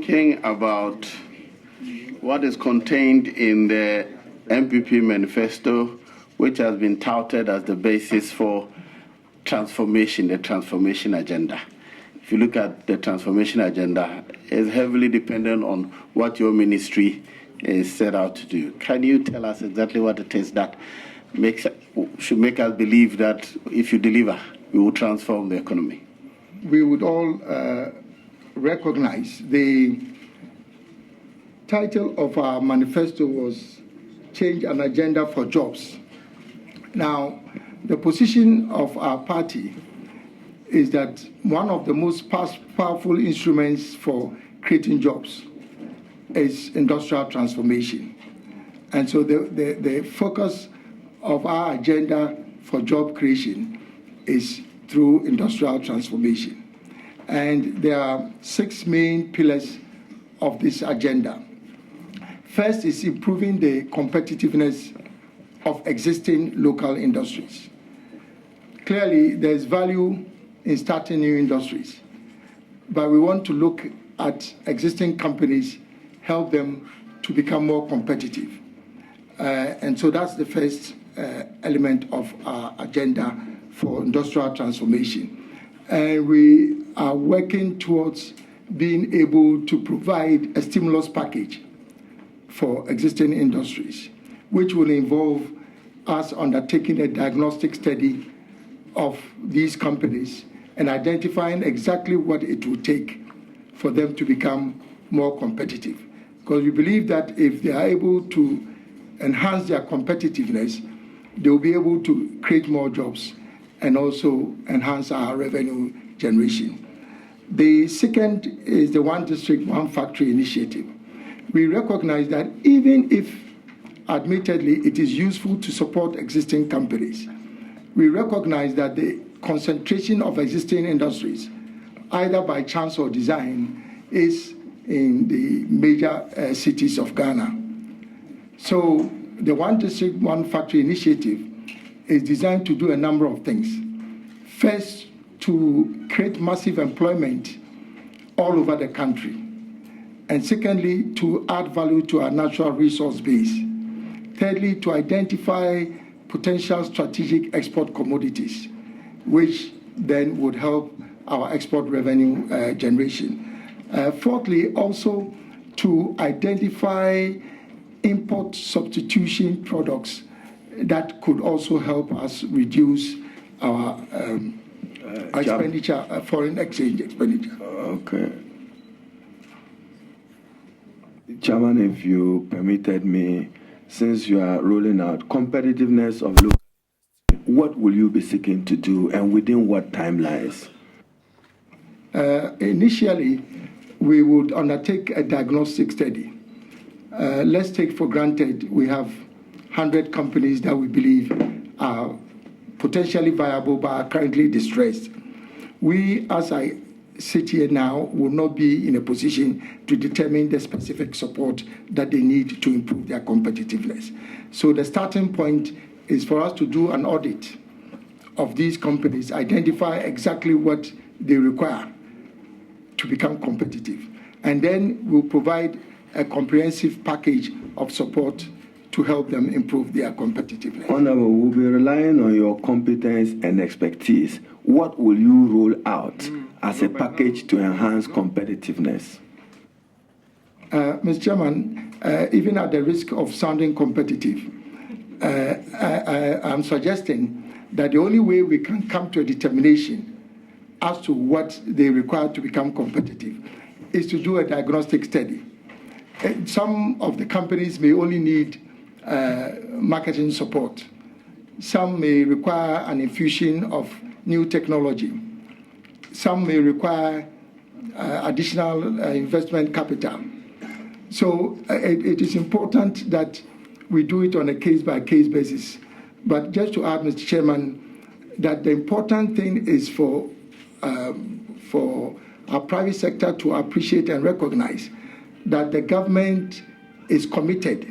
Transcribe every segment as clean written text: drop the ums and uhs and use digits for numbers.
thinking about what is contained in the MPP manifesto, which has been touted as the basis for transformation, the transformation agenda. If you look at the transformation agenda, it's heavily dependent on what your ministry is set out to do. Can you tell us exactly what it is that should make us believe that if you deliver, you will transform the economy? We would all recognize the title of our manifesto was Change an Agenda for Jobs. Now, the position of our party is that one of the most powerful instruments for creating jobs is industrial transformation. And so the focus of our agenda for job creation is through industrial transformation. And there are 6 main pillars of this agenda. First is improving the competitiveness of existing local industries. Clearly, there's value in starting new industries, but we want to look at existing companies, help them to become more competitive. And so that's the first element of our agenda for industrial transformation. And we are working towards being able to provide a stimulus package for existing industries, which will involve us undertaking a diagnostic study of these companies and identifying exactly what it will take for them to become more competitive. Because we believe that if they are able to enhance their competitiveness, they will be able to create more jobs and also enhance our revenue generation. The second is the One District, One Factory initiative. We recognize that even if, admittedly, it is useful to support existing companies, we recognize that the concentration of existing industries, either by chance or design, is in the major cities of Ghana. So the One District, One Factory initiative is designed to do a number of things. First, to create massive employment all over the country. And secondly, to add value to our natural resource base. Thirdly, to identify potential strategic export commodities, which then would help our export revenue generation. Fourthly, also to identify import substitution products that could also help us reduce our expenditure, foreign exchange expenditure. Okay. Chairman, if you permitted me, since you are rolling out competitiveness of local, what will you be seeking to do and within what timelines? Initially, we would undertake a diagnostic study. Let's take for granted we have 100 companies that we believe are potentially viable but are currently distressed. We, as I sit here now, will not be in a position to determine the specific support that they need to improve their competitiveness. So the starting point is for us to do an audit of these companies, identify exactly what they require to become competitive. And then we'll provide a comprehensive package of support to help them improve their competitiveness. Honorable, we'll be relying on your competence and expertise. What will you roll out as a package to enhance competitiveness? Mr. Chairman, even at the risk of sounding competitive, I'm suggesting that the only way we can come to a determination as to what they require to become competitive is to do a diagnostic study. Some of the companies may only need marketing support. Some may require an infusion of new technology. Some may require additional investment capital. So it is important that we do it on a case-by-case basis. But just to add, Mr. Chairman, that the important thing is for our private sector to appreciate and recognize that the government is committed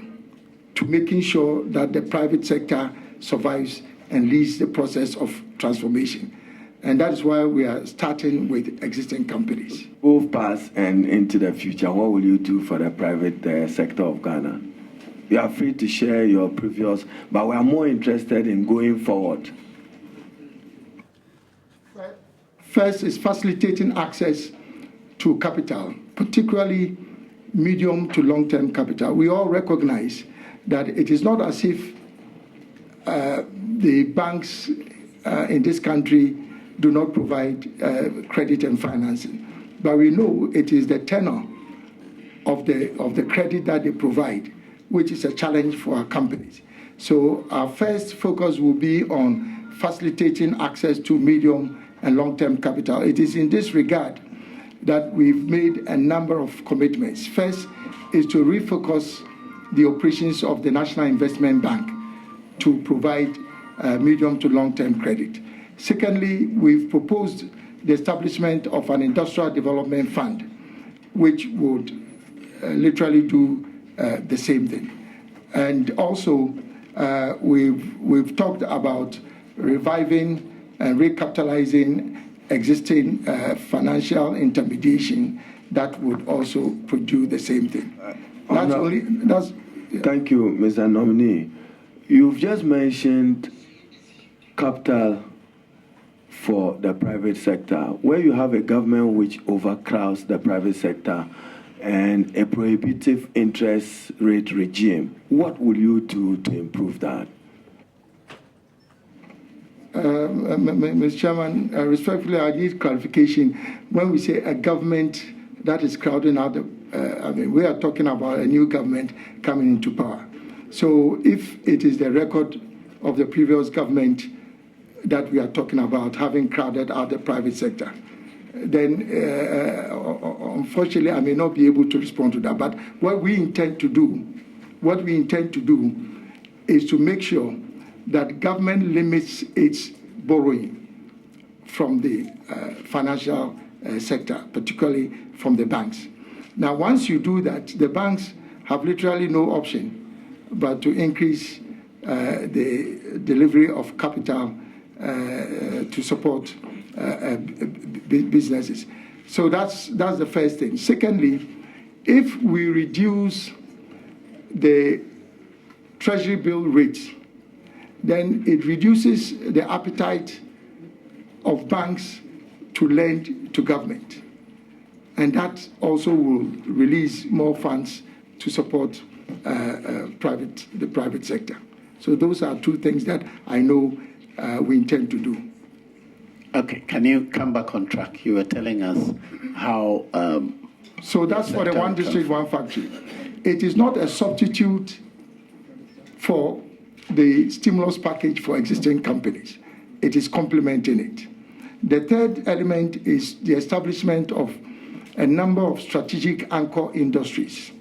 to making sure that the private sector survives and leads the process of transformation. And that is why we are starting with existing companies. Both past and into the future, what will you do for the private sector of Ghana? You are free to share your previous, but we are more interested in going forward. First is facilitating access to capital, particularly medium to long-term capital. We all recognize that it is not as if the banks in this country do not provide credit and financing, but we know it is the tenor of the credit that they provide, which is a challenge for our companies. So our first focus will be on facilitating access to medium and long-term capital. It is in this regard that we've made a number of commitments. First is to refocus the operations of the National Investment Bank to provide medium to long-term credit. Secondly, we've proposed the establishment of an industrial development fund, which would literally do the same thing. And also, we've talked about reviving and recapitalizing existing financial intermediation that would also produce the same thing. Thank you, Mr. Nominee. You've just mentioned capital for the private sector. Where you have a government which overcrowds the private sector and a prohibitive interest rate regime, what will you do to improve that? Mr. Chairman, respectfully, I need clarification. When we say a government that is crowding out, we are talking about a new government coming into power. So if it is the record of the previous government that we are talking about having crowded out the private sector, then unfortunately I may not be able to respond to that. But what we intend to do is to make sure that government limits its borrowing from the financial sector, particularly from the banks. Now, once you do that, the banks have literally no option but to increase the delivery of capital to support businesses. So that's the first thing. Secondly, if we reduce the treasury bill rates, then it reduces the appetite of banks to lend to government. And that also will release more funds to support the private sector. So those are two things that I know we intend to do. Okay, can you come back on track? You were telling us how... so that's for the one district, one factory. It is not a substitute for the stimulus package for existing companies. It is complementing it. The third element is the establishment of a number of strategic anchor industries,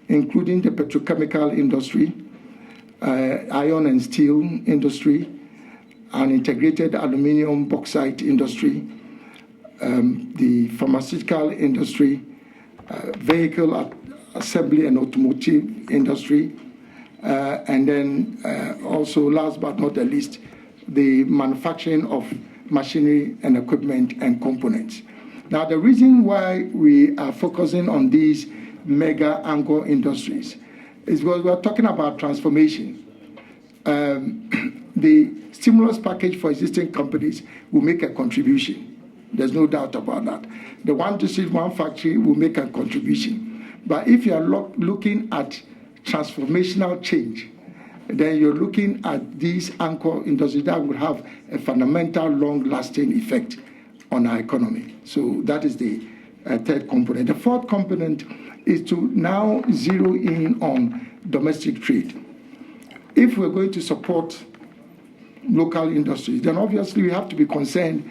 including the petrochemical industry, iron and steel industry, an integrated aluminum bauxite industry, the pharmaceutical industry, vehicle assembly and automotive industry, and then also, last but not the least, the manufacturing of machinery and equipment and components. Now, the reason why we are focusing on these mega anchor industries is because we are talking about transformation. The stimulus package for existing companies will make a contribution. There's no doubt about that. The one district, one factory will make a contribution. But if you are looking at transformational change, then you're looking at these anchor industries that will have a fundamental, long-lasting effect on our economy. So that is the third component. The fourth component is to now zero in on domestic trade. If we're going to support local industries, then obviously we have to be concerned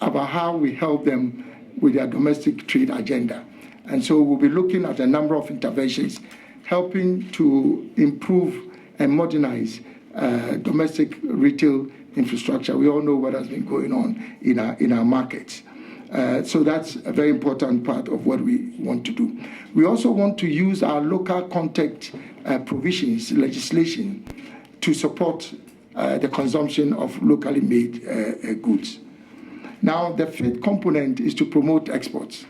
about how we help them with their domestic trade agenda. And so we'll be looking at a number of interventions, helping to improve and modernize domestic retail infrastructure. We all know what has been going on in our markets. So that's a very important part of what we want to do. We also want to use our local contact provisions, legislation, to support the consumption of locally made goods. Now, the fifth component is to promote exports.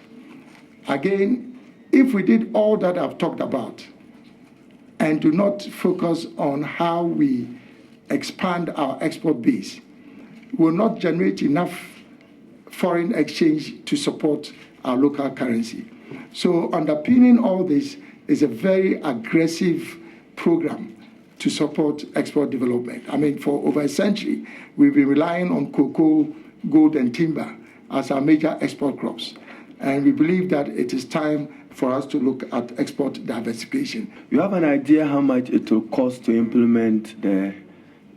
Again, if we did all that I've talked about and do not focus on how we expand our export base, we will not generate enough foreign exchange to support our local currency. So underpinning all this is a very aggressive program to support export development. I mean, for over a century, we've been relying on cocoa, gold, and timber as our major export crops. And we believe that it is time for us to look at export diversification. You have an idea how much it will cost to implement the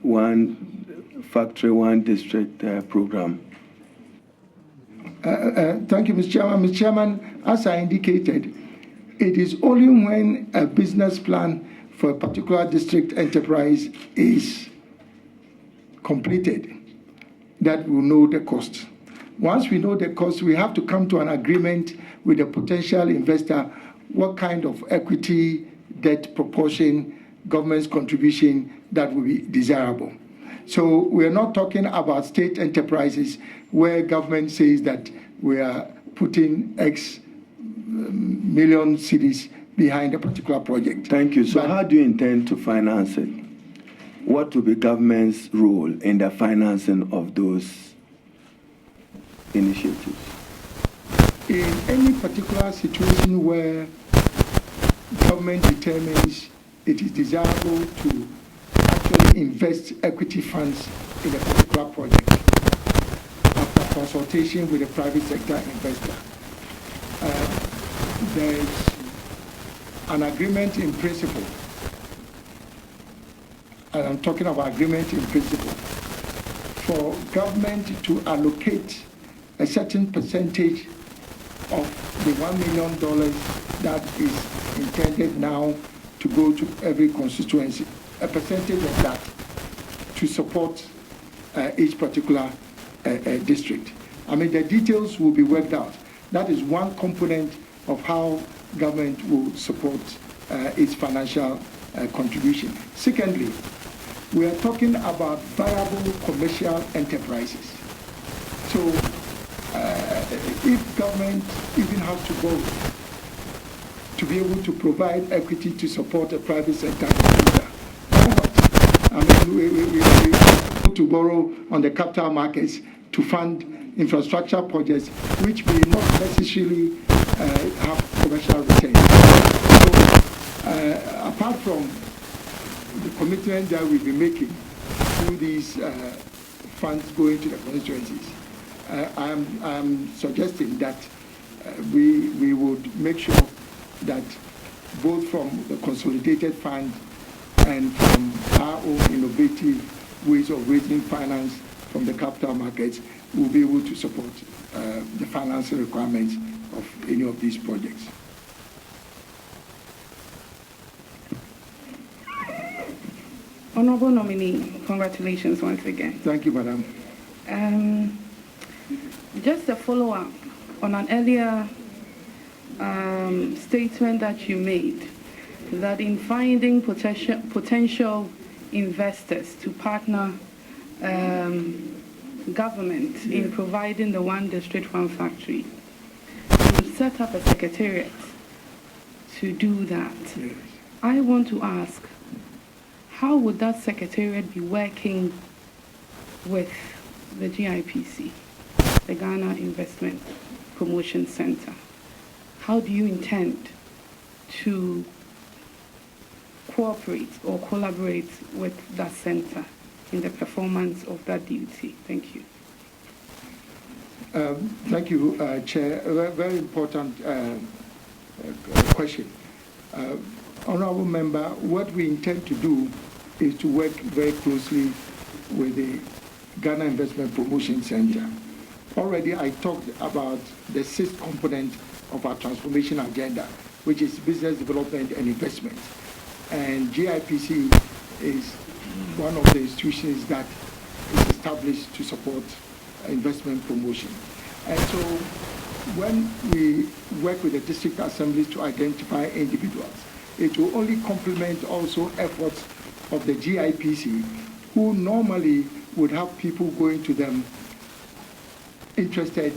one factory, one district program? Thank you, Mr. Chairman. Mr. Chairman, as I indicated, it is only when a business plan for a particular district enterprise is completed that we'll know the cost. Once we know the cost, we have to come to an agreement with a potential investor what kind of equity, debt proportion, government's contribution that will be desirable. So we're not talking about state enterprises where government says that we are putting X million cedis behind a particular project. Thank you. So how do you intend to finance it? What will be government's role in the financing of those initiatives? In any particular situation where government determines it is desirable to actually invest equity funds in a particular project after consultation with a private sector investor, there is an agreement in principle, and I'm talking about agreement in principle, for government to allocate a certain percentage of the $1 million that is intended now to go to every constituency, a percentage of that to support each particular district. I mean, the details will be worked out. That is one component of how government will support its financial contribution. Secondly, we are talking about viable commercial enterprises. So if government even has to borrow to be able to provide equity to support a private sector, why not? I mean, we have to borrow on the capital markets to fund infrastructure projects which may not necessarily have commercial returns. So apart from the commitment that we'll be making through these funds going to the constituencies, I'm suggesting that we would make sure that both from the consolidated fund and from our own innovative ways of raising finance from the capital markets, we'll be able to support the financing requirements of any of these projects. Honorable nominee, congratulations once again. Thank you, Madam. Just a follow-up on an earlier statement that you made, that in finding potential investors to partner government in providing the one district, one factory, you set up a secretariat to do that. Yes. I want to ask, how would that secretariat be working with the GIPC, the Ghana Investment Promotion Center? How do you intend to cooperate or collaborate with that center in the performance of that duty? Thank you. Thank you, Chair. A very important question. Honorable Member, what we intend to do is to work very closely with the Ghana Investment Promotion Center. Already I talked about the sixth component of our transformation agenda, which is business development and investment. And GIPC is one of the institutions that is established to support investment promotion. And so when we work with the district assemblies to identify individuals, it will only complement also efforts of the GIPC, who normally would have people going to them interested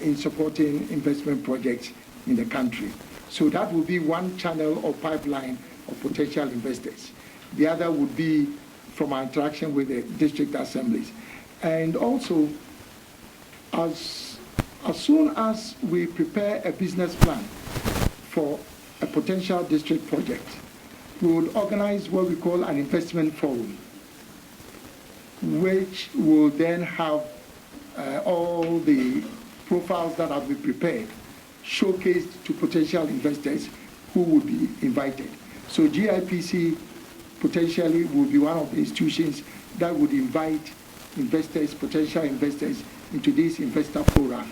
in supporting investment projects in the country. So that would be one channel or pipeline of potential investors. The other would be from our interaction with the district assemblies. And also, as soon as we prepare a business plan for a potential district project, we will organize what we call an investment forum, which will then have all the profiles that have been prepared showcased to potential investors who would be invited. So GIPC potentially will be one of the institutions that would invite investors, potential investors, into this investor fora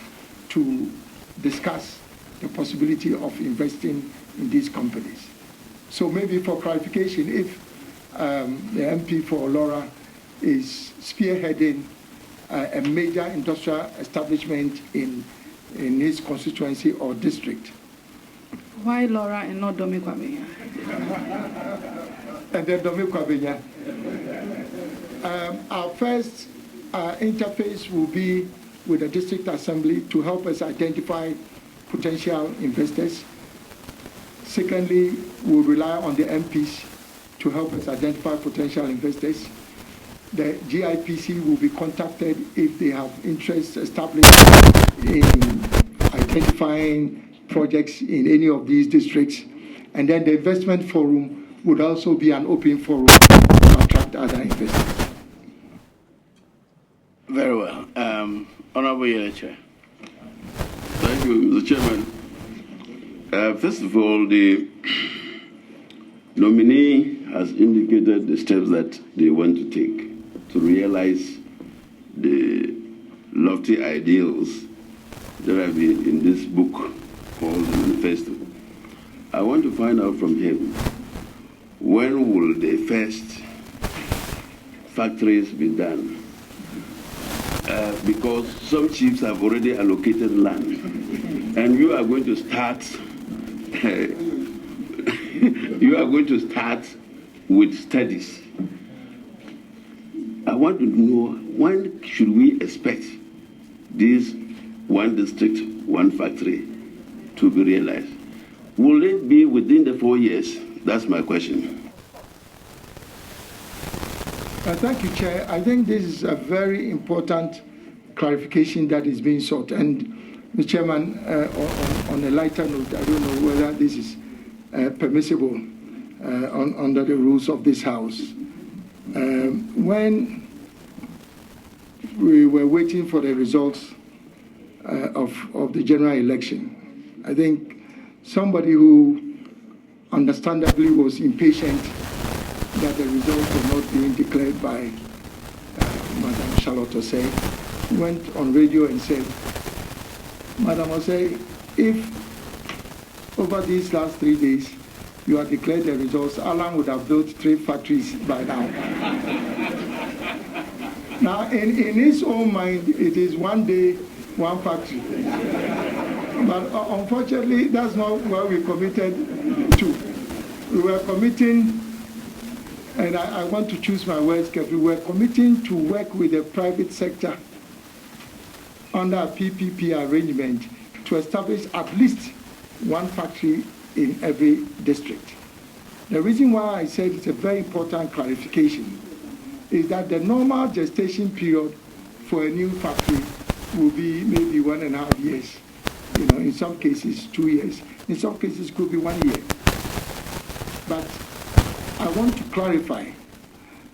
to discuss the possibility of investing in these companies. So maybe for clarification, if the MP for Laura is spearheading a major industrial establishment in his constituency or district. Why Laura and not Domi Kwabenya? And then Domi Kwabenya. Our first interface will be with the district assembly to help us identify potential investors. Secondly, we'll rely on the MPs to help us identify potential investors. The GIPC will be contacted if they have interest established in identifying projects in any of these districts. And then the investment forum would also be an open forum to attract other investors. Very well. Honorable Yele Chair. Thank you, Mr. Chairman. First of all, the nominee has indicated the steps that they want to take to realize the lofty ideals that have been in this book called the Manifesto. I want to find out from him, when will the first factories be done? Because some chiefs have already allocated land, and you are going to start. You are going to start with studies. I want to know, when should we expect this one district, one factory to be realized? Will it be within the 4 years? That's my question. Thank you, Chair. I think this is a very important clarification that is being sought. And, Mr. Chairman, on a lighter note, I don't know whether this is permissible under the rules of this House. When we were waiting for the results of the general election, I think somebody who understandably was impatient that the results were not being declared by Madam Charlotte Osei went on radio and said, Madam Osei, if over these last 3 days you have declared the results, Alan would have built 3 factories by now. Now, in his own mind, it is 1 day, 1 factory. But unfortunately, that's not what we committed to. We were committing, and I want to choose my words carefully, we were committing to work with the private sector under a PPP arrangement to establish at least 1 factory in every district. The reason why I said it's a very important clarification is that the normal gestation period for a new factory will be maybe 1.5 years. You know, in some cases 2 years. In some cases it could be 1 year. But I want to clarify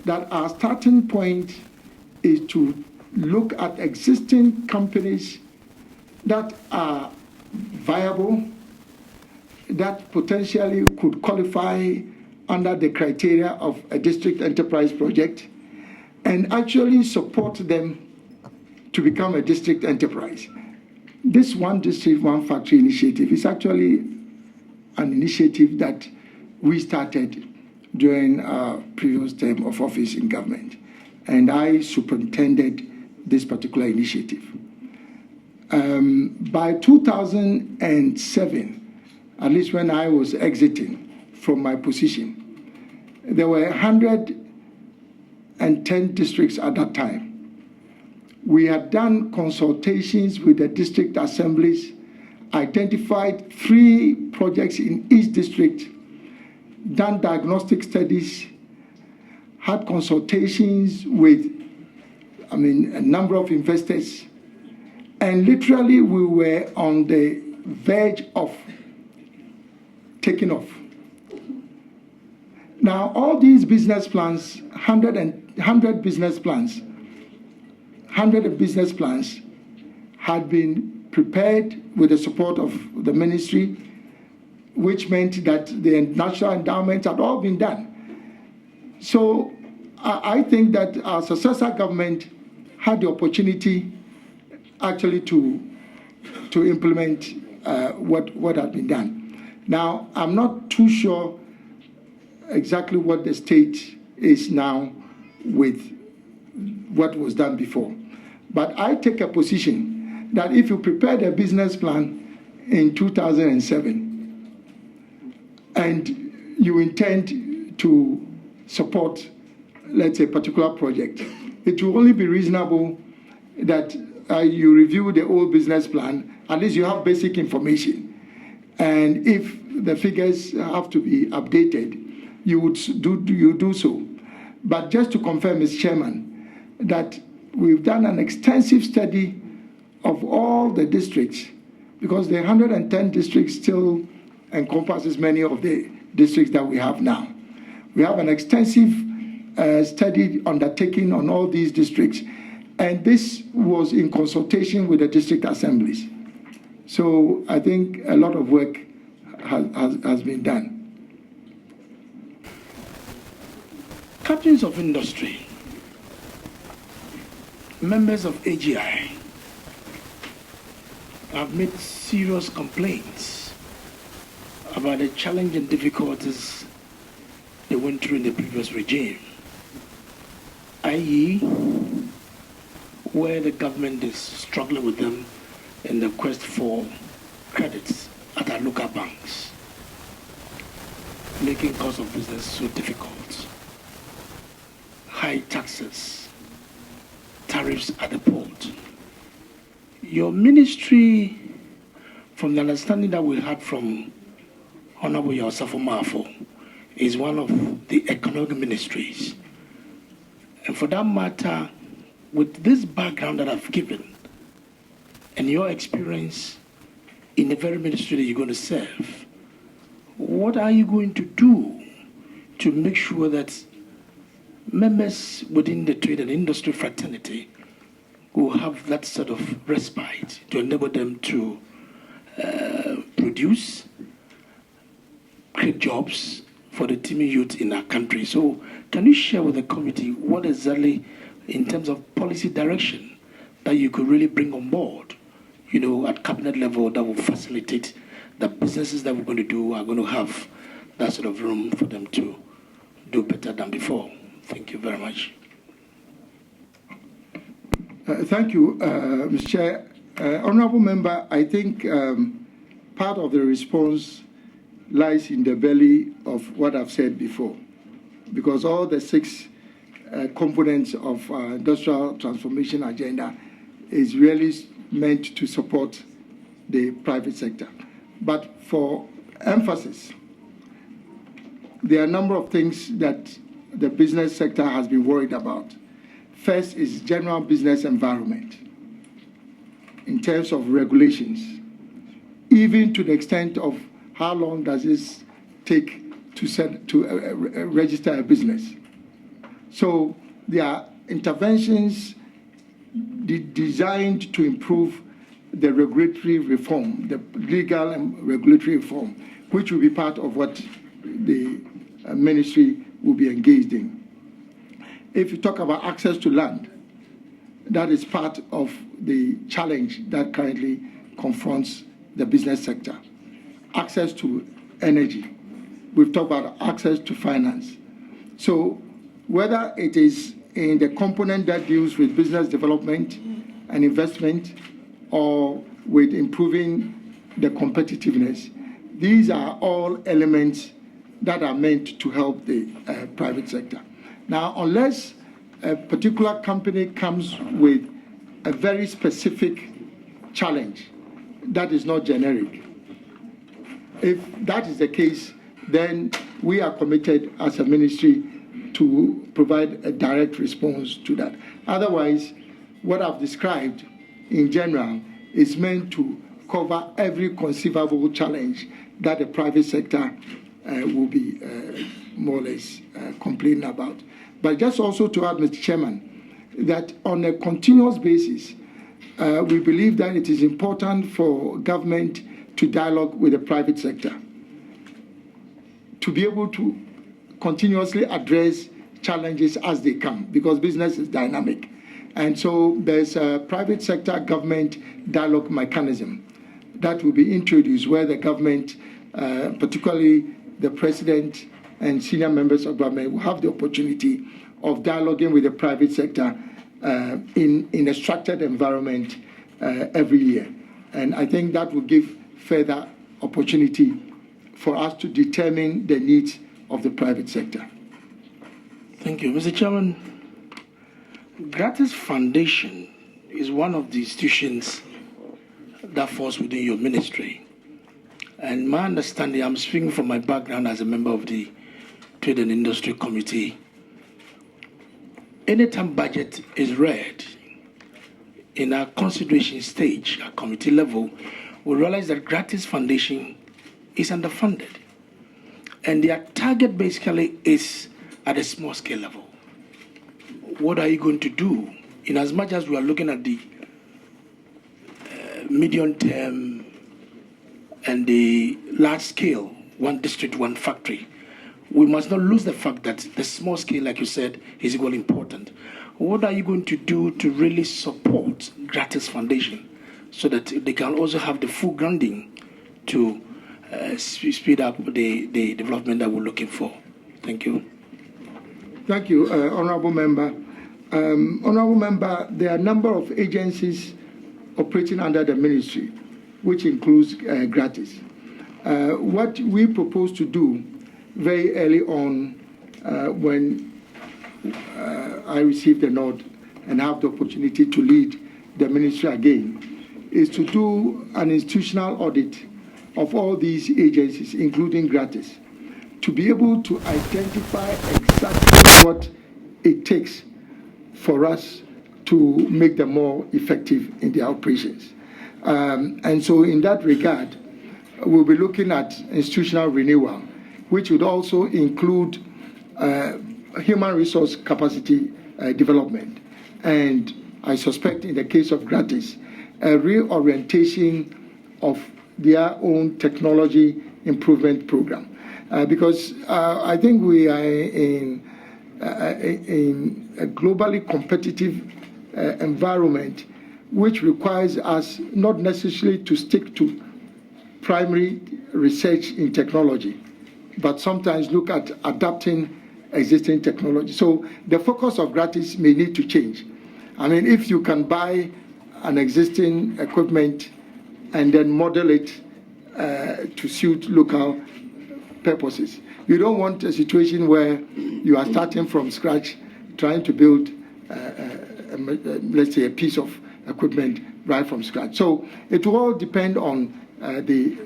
that our starting point is to look at existing companies that are viable, that potentially could qualify under the criteria of a district enterprise project, and actually support them to become a district enterprise. This one district, one factory initiative is actually an initiative that we started during our previous term of office in government, and I superintended this particular initiative. By 2007, at least when I was exiting from my position, there were 110 districts at that time. We had done consultations with the district assemblies, identified 3 projects in each district, done diagnostic studies, had consultations with, a number of investors, and literally we were on the verge of taking off. Now, all these business plans, 100 business plans, 100 business plans had been prepared with the support of the ministry, which meant that the national endowments had all been done. So I think that our successor government had the opportunity actually to implement what had been done. Now, I'm not too sure exactly what the state is now with what was done before. But I take a position that if you prepared a business plan in 2007 and you intend to support, let's say, a particular project, it will only be reasonable that you review the old business plan. At least you have basic information. And if the figures have to be updated, you do so. But just to confirm, Mr. Chairman, that we've done an extensive study of all the districts, because the 110 districts still encompasses many of the districts that we have now. We have an extensive study undertaken on all these districts, and this was in consultation with the district assemblies. So I think a lot of work has been done. Captains of industry, members of AGI have made serious complaints about the challenge and difficulties they went through in the previous regime, i.e., where the government is struggling with them in the quest for credits at our local banks, making cost of business so difficult. High taxes, tariffs at the port. Your ministry, from the understanding that we had from Honorable Yosafo Mafo, is one of the economic ministries. And for that matter, with this background that I've given and your experience in the very ministry that you're going to serve, what are you going to do to make sure that members within the trade and industry fraternity will have that sort of respite to enable them to produce, create jobs for the teeming youth in our country? So can you share with the committee what exactly, in terms of policy direction, that you could really bring on board, at cabinet level, that will facilitate the businesses that we're going to do are going to have that sort of room for them to do better than before? Thank you very much. Thank you, Mr. Chair. Honourable Member, I think part of the response lies in the belly of what I've said before, because all the 6 components of industrial transformation agenda is really meant to support the private sector. But for emphasis, there are a number of things that the business sector has been worried about. First is general business environment in terms of regulations, even to the extent of how long does this take to register a business. So there are interventions designed to improve the regulatory reform, the legal and regulatory reform, which will be part of what the ministry will be engaged in. If you talk about access to land, that is part of the challenge that currently confronts the business sector. Access to energy. We've talked about access to finance. So whether it is in the component that deals with business development and investment or with improving the competitiveness, these are all elements that are meant to help the private sector. Now, unless a particular company comes with a very specific challenge that is not generic. If that is the case, then we are committed as a ministry to provide a direct response to that. Otherwise, what I've described in general is meant to cover every conceivable challenge that the private sector will be more or less complaining about. But just also to add, Mr. Chairman, that on a continuous basis, we believe that it is important for government to dialogue with the private sector to be able to continuously address challenges as they come, because business is dynamic. And so there's a private sector government dialogue mechanism that will be introduced where the government, particularly the president and senior members of government, will have the opportunity of dialoguing with the private sector in a structured environment every year. And I think that will give further opportunity for us to determine the needs of the private sector. Thank you. Mr. Chairman, Gratis Foundation is one of the institutions that falls within your ministry. And my understanding, I'm speaking from my background as a member of the Trade and Industry Committee. Anytime budget is read in our consideration stage, at committee level, we realize that Gratis Foundation is underfunded. And their target basically is at a small scale level. What are you going to do in as much as we are looking at the medium term and the large scale, one district, one factory? We must not lose the fact that the small scale, like you said, is equally important. What are you going to do to really support Gratis Foundation so that they can also have the full grounding to speed up the development that we're looking for? Thank you. Thank you, Honorable Member. Honorable Member, there are a number of agencies operating under the ministry, which includes Gratis. What we propose to do very early on when I received the nod and have the opportunity to lead the ministry again is to do an institutional audit of all these agencies, including Gratis, to be able to identify exactly what it takes for us to make them more effective in their operations. And so in that regard, we'll be looking at institutional renewal, which would also include human resource capacity development. And I suspect in the case of Gratis, a reorientation of their own technology improvement program. Because I think we are in a globally competitive environment which requires us not necessarily to stick to primary research in technology, but sometimes look at adapting existing technology. So the focus of Gratis may need to change. I mean, if you can buy an existing equipment and then model it to suit local purposes, you don't want a situation where you are starting from scratch trying to build, let's say, a piece of equipment right from scratch. So it will all depend on the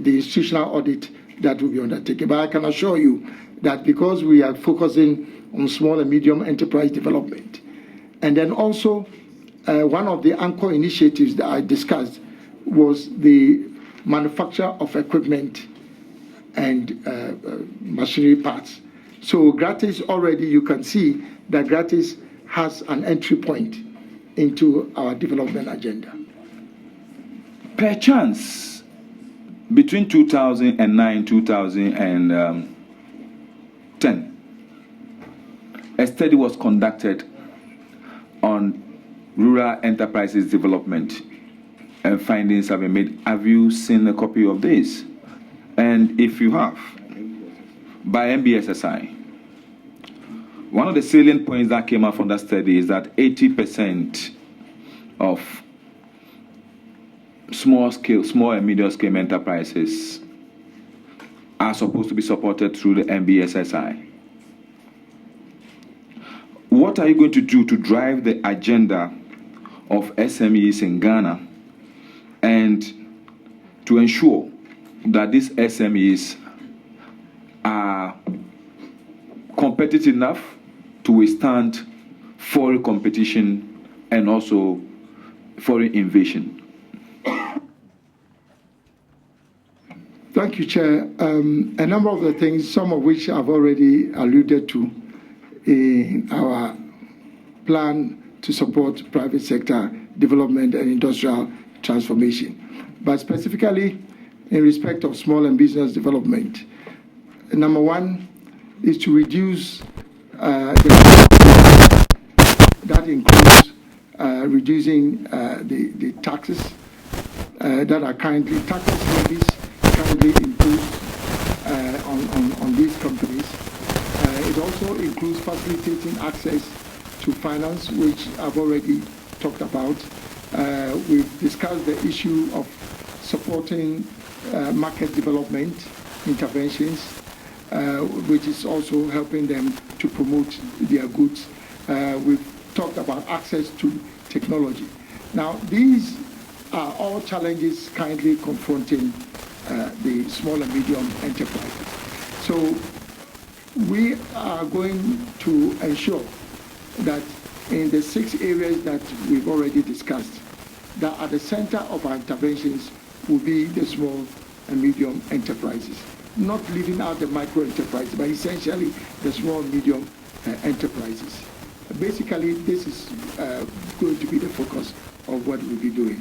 institutional audit that will be undertaken. But I can assure you that because we are focusing on small and medium enterprise development, and then also one of the anchor initiatives that I discussed was the manufacture of equipment and machinery parts. So Gratis already, you can see that Gratis has an entry point into our development agenda. Perchance, between 2009 2010, a study was conducted on rural enterprises development and findings have been made. Have you seen a copy of this? And if you have, by MBSSI, one of the salient points that came out from that study is that 80% of small and medium scale enterprises are supposed to be supported through the MBSSI. What are you going to do to drive the agenda of SMEs in Ghana, and to ensure that these SMEs are competitive enough to withstand foreign competition and also foreign invasion? Thank you, Chair. A number of the things, some of which I've already alluded to in our plan to support private sector development and industrial transformation. But specifically, in respect of small and business development, number one is to reduce that includes reducing the taxes that are currently taxes levies currently imposed on these companies. It also includes facilitating access to finance, which I've already talked about. We've discussed the issue of supporting market development interventions, which is also helping them to promote their goods. We've talked about access to technology. Now, these are all challenges currently confronting the small and medium enterprises. So we are going to ensure that in the 6 areas that we've already discussed, that at the center of our interventions will be the small and medium enterprises, not leaving out the micro enterprises, but essentially the small and medium enterprises. Basically, this is going to be the focus of what we'll be doing.